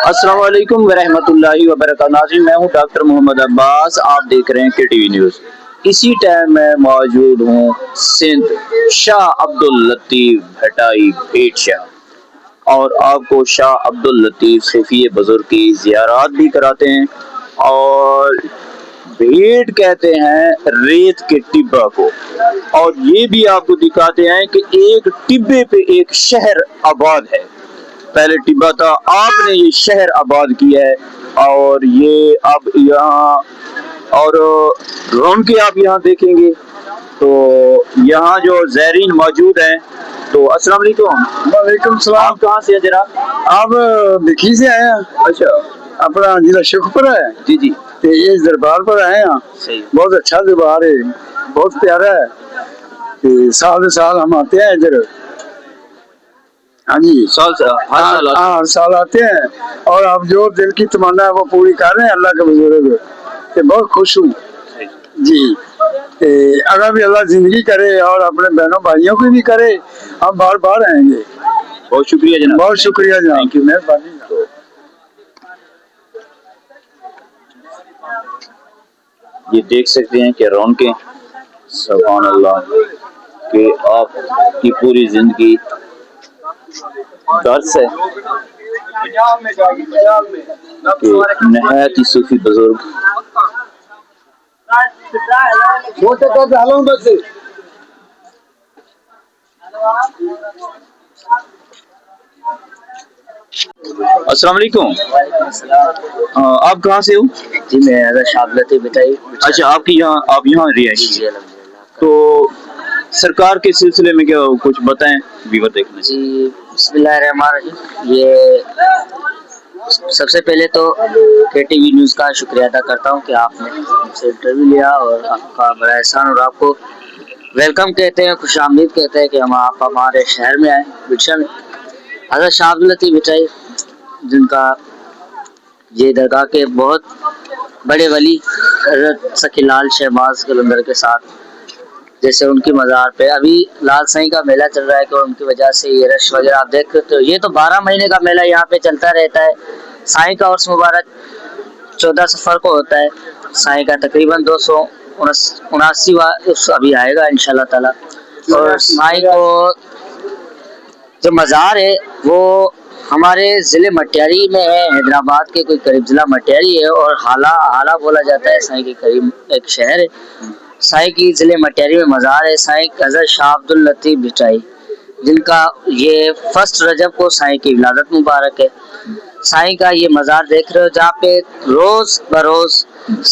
السلام علیکم ورحمۃ اللہ وبرکاتہ ناظرین، میں ہوں ڈاکٹر محمد عباس، آپ دیکھ رہے ہیں کے ٹی وی نیوز۔ اسی ٹائم میں موجود ہوں سندھ شاہ عبداللطیف بھٹائی بھیٹ شاہ، اور آپ کو شاہ عبداللطیف صوفی بزرگ کی زیارات بھی کراتے ہیں، اور بھیٹ کہتے ہیں ریت کے ٹبہ کو، اور یہ بھی آپ کو دکھاتے ہیں کہ ایک ٹبے پہ ایک شہر آباد ہے۔ پہلے ٹبا تھا، آپ نے یہ شہر آباد کیا ہے، اور یہ اب یہاں اور رونقیں آپ یہاں دیکھیں گے تو یہاں جو زائرین موجود ہیں تو السلام علیکم۔ وعلیکم السلام۔ آپ کہاں سے ہیں جناب؟ آپ بکھی سے آئے ہیں؟ اچھا، اپنا ضلع شیخوپورہ ہے جی جی، تے اس دربار پر آئے ہیں۔ صحیح، بہت اچھا دربار ہے، بہت پیارا ہے تے سال سال ہم آتے ہیں ادھر۔ ہاں جی، سال سے ہر سال آتے ہر سال آتے ہیں، اور آپ جو دل کی تمنا ہے وہ پوری کر رہے ہیں اللہ کے بزرگ تے بہت خوش ہوں ہیں؟ جی۔ تے اگر بھی اللہ زندگی کرے اور اپنے بہنوں بھائیوں کی بھی کرے، ہم بار بار آئیں گے۔ بہت شکریہ جناب، بہت شکریہ جناب، تھینک یو۔ مہربانی۔ یہ دیکھ سکتے ہیں کہ رونقیں، سبحان اللہ، کہ آپ کی پوری زندگی درس ہے کہ نہایت ہی صوفی بزرگ السلام علیکم۔ آپ کہاں سے ہو؟ جی میں شاہ عبداللطیف بھٹائی۔ اچھا، آپ یہاں رہائشی جی الحمد للہ۔ تو سرکار کے سلسلے میں کیا کچھ بتائیں ویور دیکھنے سے؟ جی بسم اللہ الرحمن الرحیم۔ یہ سب سے پہلے تو کے ٹی وی نیوز کا شکریہ ادا کرتا ہوں کہ آپ نے مجھ سے انٹرویو لیا، اور آپ کا بڑا احسان، اور آپ کو ویلکم کہتے ہیں، خوش آمدید کہتے ہیں کہ آپ ہمارے شہر میں آئے بھٹشا میں۔ حضرت شاہ عبداللطیف بھٹائی جن کا یہ درگاہ کے بہت بڑے ولی حضرت سخی لال شہباز قلندر کے ساتھ، جیسے ان کی مزار پہ ابھی لال سائیں کا میلہ چل رہا ہے، کہ ان کی وجہ سے یہ رش وغیرہ آپ دیکھ سکتے ہو۔ یہ تو 12 مہینے کا میلہ یہاں پہ چلتا رہتا ہے۔ سائیں کا عرس مبارک 14 سفر کو ہوتا ہے۔ سائیں کا تقریباً 279واں عرس ابھی آئے گا انشاءاللہ تعالی۔ اور سائیں کو جو مزار ہے وہ ہمارے ضلع مٹیاری میں ہے، حیدرآباد کے کوئی قریب ضلع مٹیاری ہے، اور حالہ بولا جاتا ہے سائیں کے قریب ایک شہر ہے۔ سائیں کی ضلع مٹیاری میں مزار ہے، سائیں حضرت شاہ عبداللطیف بھٹائی جن کا یہ 1 رجب کو سائیں کی ولادت مبارک ہے۔ سائیں کا یہ مزار دیکھ رہے ہو جہاں پہ روز بروز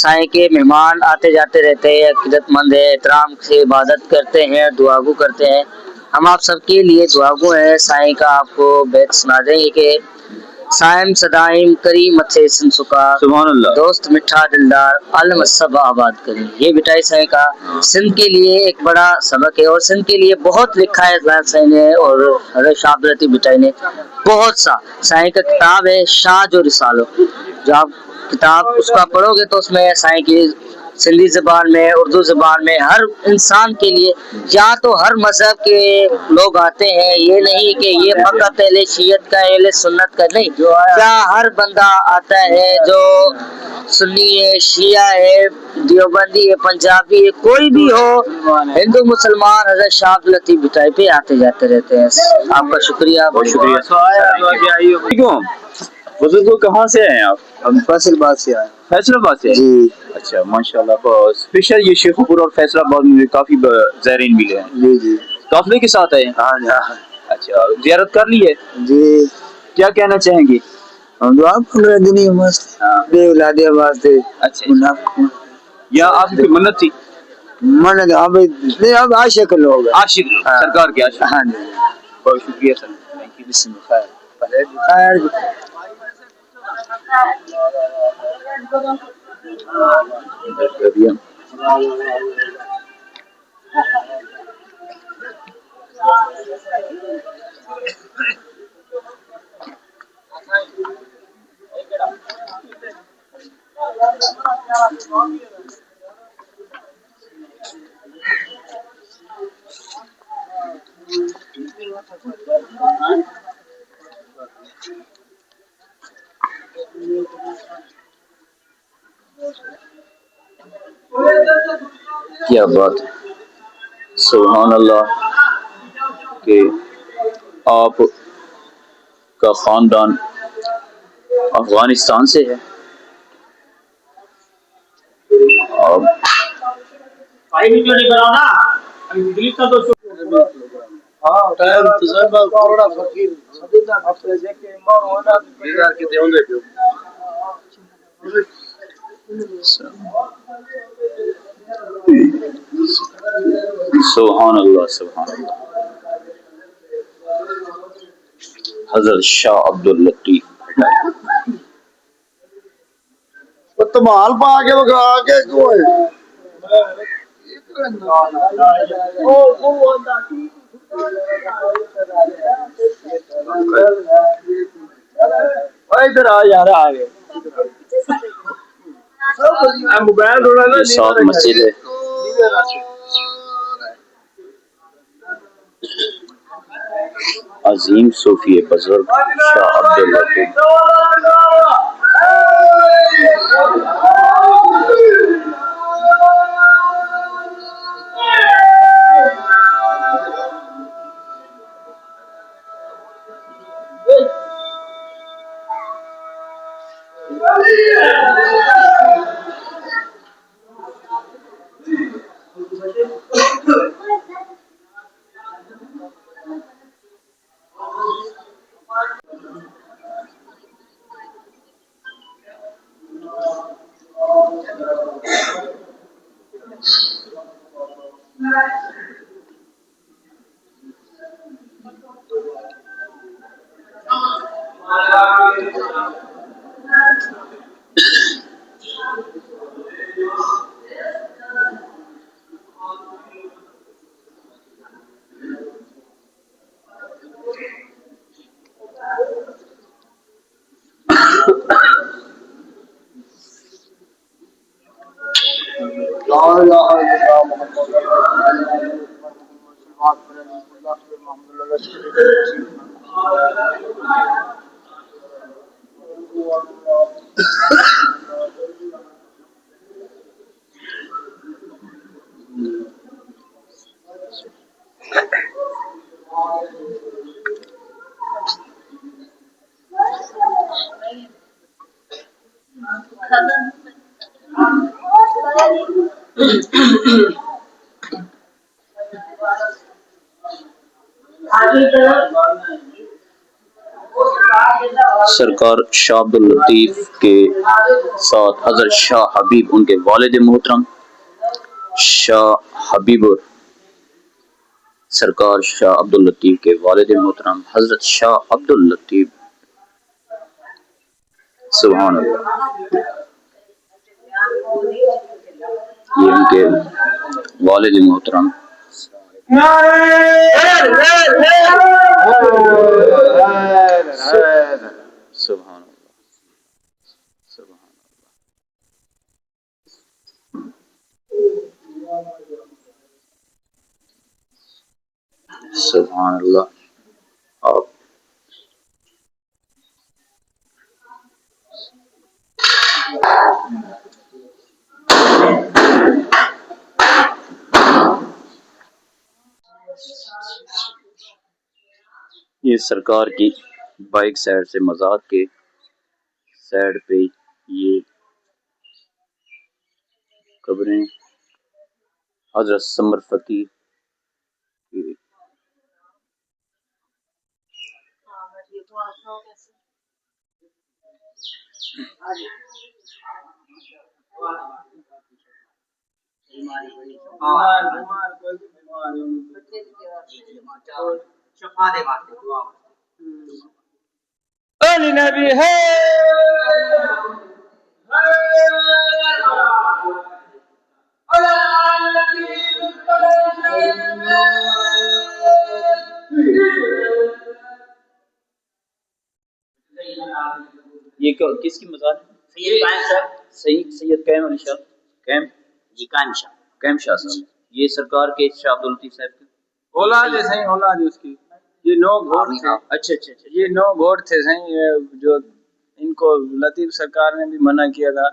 سائیں کے مہمان آتے جاتے رہتے ہیں، عقیدت مند ہے، احترام سے عبادت کرتے ہیں، دعا گو کرتے ہیں۔ ہم آپ سب کے لیے دعا گو ہیں۔ سائیں کا آپ کو بیت سنا دیں گے کہ سائم صدائم کریم متھے سنسکا، سبحان اللہ۔ دوست مٹھا دلدار عالم سب آباد کریں۔ یہ بھٹائی سائیں کا سندھ کے لیے ایک بڑا سبق ہے، اور سندھ کے لیے بہت لکھا ہے حضرت سائیں نے، اور حضرت شاہ عبداللطیف بھٹائی نے بہت سا۔ سائیں کا کتاب ہے شاہ جو رسالو، جو آپ کتاب اس کا پڑھو گے تو اس میں سائیں کی سندھی زبان میں، اردو زبان میں، ہر انسان کے لیے، یہاں تو ہر مذہب کے لوگ آتے ہیں، یہ نہیں کہ یہ فقط اہل شیعت کا اہل سنت کا نہیں، یہاں ہر بندہ آتا ہے جو سنی ہے، شیعہ ہے، دیوبندی ہے، پنجابی ہے، کوئی بھی ہو، ہندو مسلمان حضرت شاہ عبداللطیف بھٹائی پہ آتے جاتے رہتے ہیں۔ آپ کا شکریہ، بہت شکریہ۔ بزرگوں کہاں سے ہیں آپ؟ ہم فیصل آباد سے آئے فیصل آباد سے؟ جی اچھا، ماشاء اللہ، بہت اسپیشل۔ یہ شیخوپور اور فیصل آباد میں کافی زائرین ملے ہیں، جی جی قافلے کے ساتھ آئے ہیں؟ ہاں جی ہاں اچھا، زیارت کر لی ہے؟ جی۔ کیا کہنا چاہیں گے؟ ہم تو آپ 15 دن ہی مست بے اولادی آواز تھے۔ اچھا، یا آپ کی منت تھی؟ من آپ نہیں، آپ عاشق لوگ ہیں۔ عاشق لوگ، سرکار کے عاشق۔ ہاں جی، بہت شکریہ سر، تھینک یو۔ بسم اللہ خیر۔ کیا بات ہے، سبحان اللہ کہ آپ کا خاندان افغانستان سے ہے. اور سبحان اللہ سبحان اللہ. حضرت شاہ عبد اللطیف بھٹائی. تمال پا کے وکھا کے کوئی ادھر آ یار آ گئے موبائل تھوڑا نا یہ ساتھ مسجد ہے. عظیم صوفی بزرگ شاہ عبد اللطیف. سرکار شاہ عبد اللطیف کے ساتھ حضرت شاہ حبیب ان کے والد محترم شاہ حبیب سرکار شاہ عبد اللطیف کے والد محترم حضرت شاہ عبد اللطیف سبحان اللہ. یہ ان کے والد محترم سبحان اللہ سبحان اللہ سبحان اللہ. آپ یہ سرکار کی بائک سائڈ سے مزار کے سائڈ پہ یہ قبریں حضرت سمر فقیر کی علی نبی ہے یہ کس کی مزار ہے؟ سید قائم علی شاہ قائم شاہ صاحب. یہ سرکار کے شاہ عبد اللطیف صاحب کے اولاد ہے صحیح اولاد ہے اس کی. یہ 9 گھوڑ تھے. اچھا اچھا اچھا. یہ 9 گھوڑ تھے صحیح جو ان کو لطیف سرکار نے بھی منع کیا تھا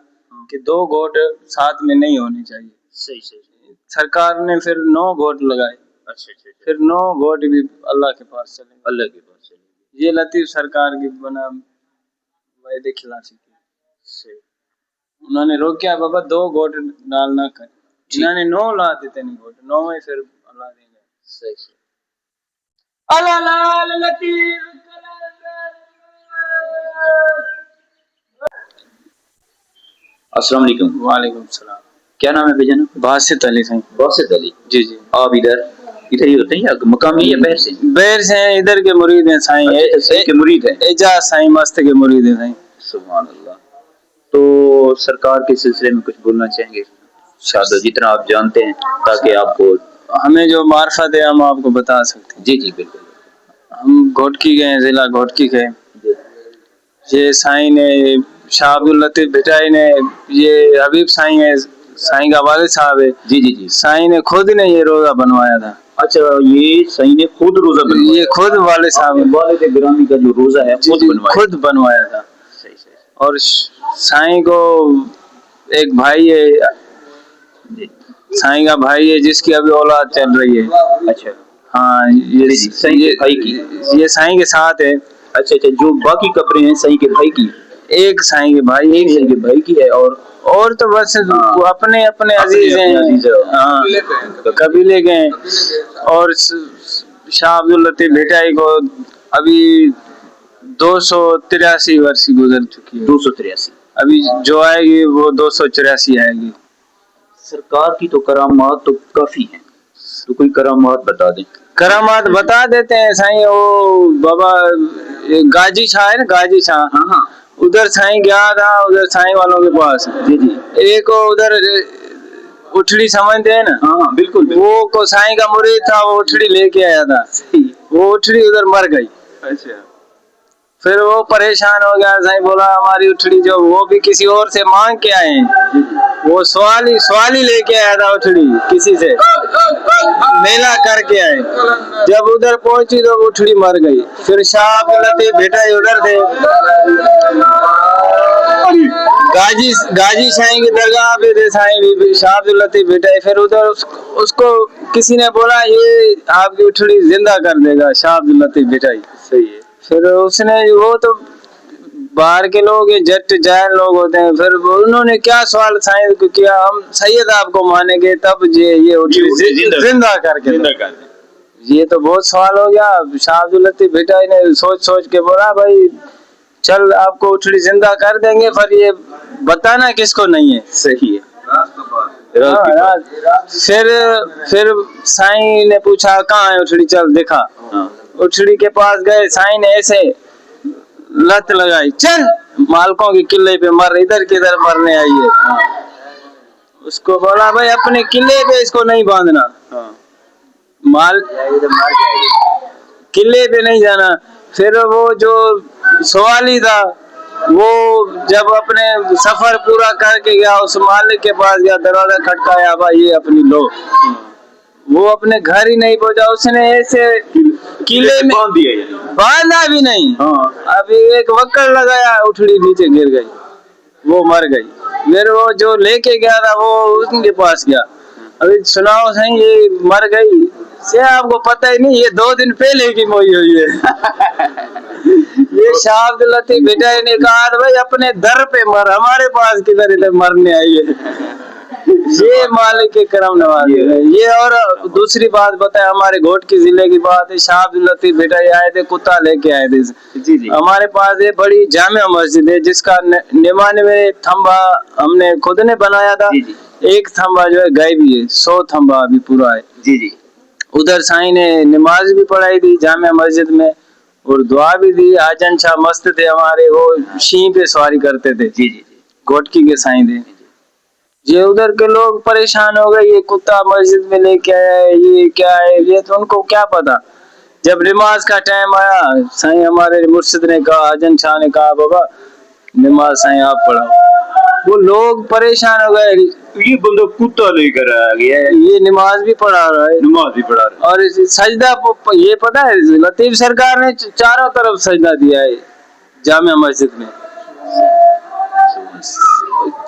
کہ 2 گھوٹ ساتھ میں نہیں ہونے چاہیے. صحیح صحیح. سرکار نے پھر 9 گھوٹ لگائے. اچھا اچھا. پھر 9 گھوٹ بھی اللہ کے پاس چلے گئے. اللہ کے پاس چلیے. یہ لطیف سرکار کی بنا وعدے خلافی کی. صحیح. انہوں نے روکیا بابا 2 گھوٹ ڈالنا کر. انہوں نے 9 لا دیتے نہیں گھوٹ. 9 میں پھر اللہ دیں گے. صحیح صحیح. اللہ لال لطیف. السلام علیکم. وعلیکم السلام. کیا نام ہے بھجن؟ باسط علی سائیں. باسط علی. جی جی. آپ ادھر ہی ہوتے ہیں یا مقامی یا باہر سے؟ بیر سے ہیں. ادھر کے مرید ہیں سائیں. صحیح کے مرید ہیں. اعجاز سائیں مست کے مرید ہیں سائیں. سبحان اللہ. تو سرکار کے سلسلے میں کچھ بولنا چاہیں گے شاید جتنا آپ جانتے ہیں تاکہ آپ کو ہمیں جو معرفت ہے ہم آپ کو بتا سکتے ہیں. جی جی بالکل. ہم گھوٹکی گئے, ضلع گھوٹکی گئے. یہ سائیں نے شاہ عبد اللطیف بھٹائی نے, یہ حبیب سائیں ہے, سائیں کا والد صاحب ہے. جی جی جی. سائیں نے خود نے یہ روزہ بنوایا تھا. اچھا یہ سائیں نے خود روزہ بنوایا؟ یہ خود والد صاحب والد گرامی کا جو روزہ ہے خود بنوایا تھا. صحیح صحیح. اور سائیں کو ایک بھائی ہے, سائیں کا بھائی ہے جس کی ابھی اولاد چل رہی ہے. اچھا ہاں یہ سائیں کے ساتھ ہے. اچھا اچھا. جو باقی کپڑے ہیں سائیں کے بھائی کی؟ ایک سائیں کے بھائی, ایک سائیں کے بھائی کی ہے. اور تو بس وہ اپنے اپنے عزیز ہیں. ہاں قبیلے کے ہیں. اور شاہ عبد اللطیف بھٹائی کو ابھی 283 ورسی گزر چکی ہے. 283. ابھی جو آئے گی وہ 284 آئے گی. سرکار کی تو کرامات تو کافی ہیں, تو کوئی کرامات بتا دیں. کرامات بتا دیتے ہیں سائیں. وہ بابا گاجی شاہ ہے نا, گاجی شاہ, ہاں ہاں ادھر سائیں گیا تھا, ادھر سائیں والوں کے پاس. جی جی. ایک ادھر اٹھڑی سمجھتے ہیں نا, ہاں بالکل. وہ کو سائیں کا مرید تھا, وہ اٹھڑی لے کے آیا تھا. وہ اٹھڑی ادھر مر گئی. اچھا. پھر وہ پریشان ہو گیا. سائیں بولا ہماری اٹھڑی جو وہ بھی کسی اور سے مانگ کے آئے ہیں. وہ سوال ہی لے کے آیا تھا اٹھڑی کسی سے, میلہ کر کے آئے. جب ادھر پہنچی تو اٹھڑی مر گئی. پھر شاہ عبد اللطیف بھٹائی ادھر تھے, گاجی سائیں کی درگاہ پہ تھے سائیں شاہ عبد اللطیف بھٹائی. پھر ادھر اس کو کسی نے بولا یہ آپ کی اٹھڑی زندہ کر دے گا شاہ عبد اللطیف بھٹائی. صحیح ہے. پھر اس نے, وہ تو باہر کے لوگ جٹ جائل لوگ ہوتے ہیں, پھر انہوں نے کیا سوال سائیں کو کیا, ہم سید آپ کو مانیں گے تب یہ اٹھڑی زندہ کر کے. یہ تو بہت سوال ہو گیا. شاہ عبد اللطیف بھٹائی نے سوچ کے بولا بھائی چل آپ کو اٹھڑی زندہ کر دیں گے, پر یہ بتانا کس کو نہیں ہے. صحیح ہے. پھر سائیں نے پوچھا کہاں ہے اٹھڑی, چل دکھا. اٹھڑی کے پاس گئے. سائیں نے ایسے لت لگائی, چل مالکوں کے قلعے پہ مر, ادھر کدھر مرنے آئی ہے. اس کو بولا بھائی اپنے قلعے پہ اس کو نہیں باندھنا, مال قلعے پہ نہیں جانا. پھر وہ جو سوالی تھا وہ جب اپنے سفر پورا کر کے گیا, اس مالک کے پاس گیا, دروازہ کھٹکایا, بھائی یہ اپنی لو. وہ اپنے گھر ہی نہیں پہنچا, اس نے ایسے قلعے میں باندھا بھی نہیں. ابھی ایک وکڑ لگایا, اٹھڑی نیچے گر گئی, وہ مر گئی. پھر وہ جو لے کے گیا تھا وہ ان کے پاس گیا, ابھی سناؤ سہیں یہ مر گئی سے آپ کو پتہ ہی نہیں, یہ 2 دن پہلے کی موئی ہوئی ہے. یہ شاہ عبد اللطیف بھٹائی نے کہا بھائی اپنے در پہ مر, ہمارے پاس کدھر ادھر مرنے آئی ہے. یہ مالک کے کرم نواز ہے. یہ اور دوسری بات بتائے, ہمارے گھوٹ کی ضلع کی بات ہے. شاہ عبد اللطیف بھٹائی آئے تھے, کتا لے کے آئے تھے. جی جی. ہمارے پاس یہ بڑی جامع مسجد ہے جس کا 99 تھمبا ہم نے خود نے بنایا تھا. ایک تھمبا جو ہے گئے بھی ہے, 100 تھمبا ابھی پورا ہے. جی جی. ادھر سائیں نے نماز بھی پڑھائی تھی جامع مسجد میں, اور دعا بھی دی. آجن شاہ مست تھے ہمارے, وہ شین پہ سواری کرتے تھے. جی جی. گھوٹکی کے سائیں تھے. یہ ادھر کے لوگ پریشان ہو گئے, یہ کتا مسجد میں لے کے آیا ہے, یہ کیا ہے, یہ تو ان کو کیا پتا. جب نماز کا ٹائم آیا, سائیں ہمارے مرشد نے کہا, آجن شاہ نے کہا بابا نماز سائیں آپ پڑھو. وہ لوگ پریشان ہو گئے, یہ بندہ کتا لے کر آ گیا ہے, یہ نماز بھی پڑھا رہا ہے, اور سجدہ یہ پتا ہے لطیف سرکار نے چاروں طرف سجدہ دیا ہے جامع مسجد میں.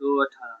2018।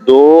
2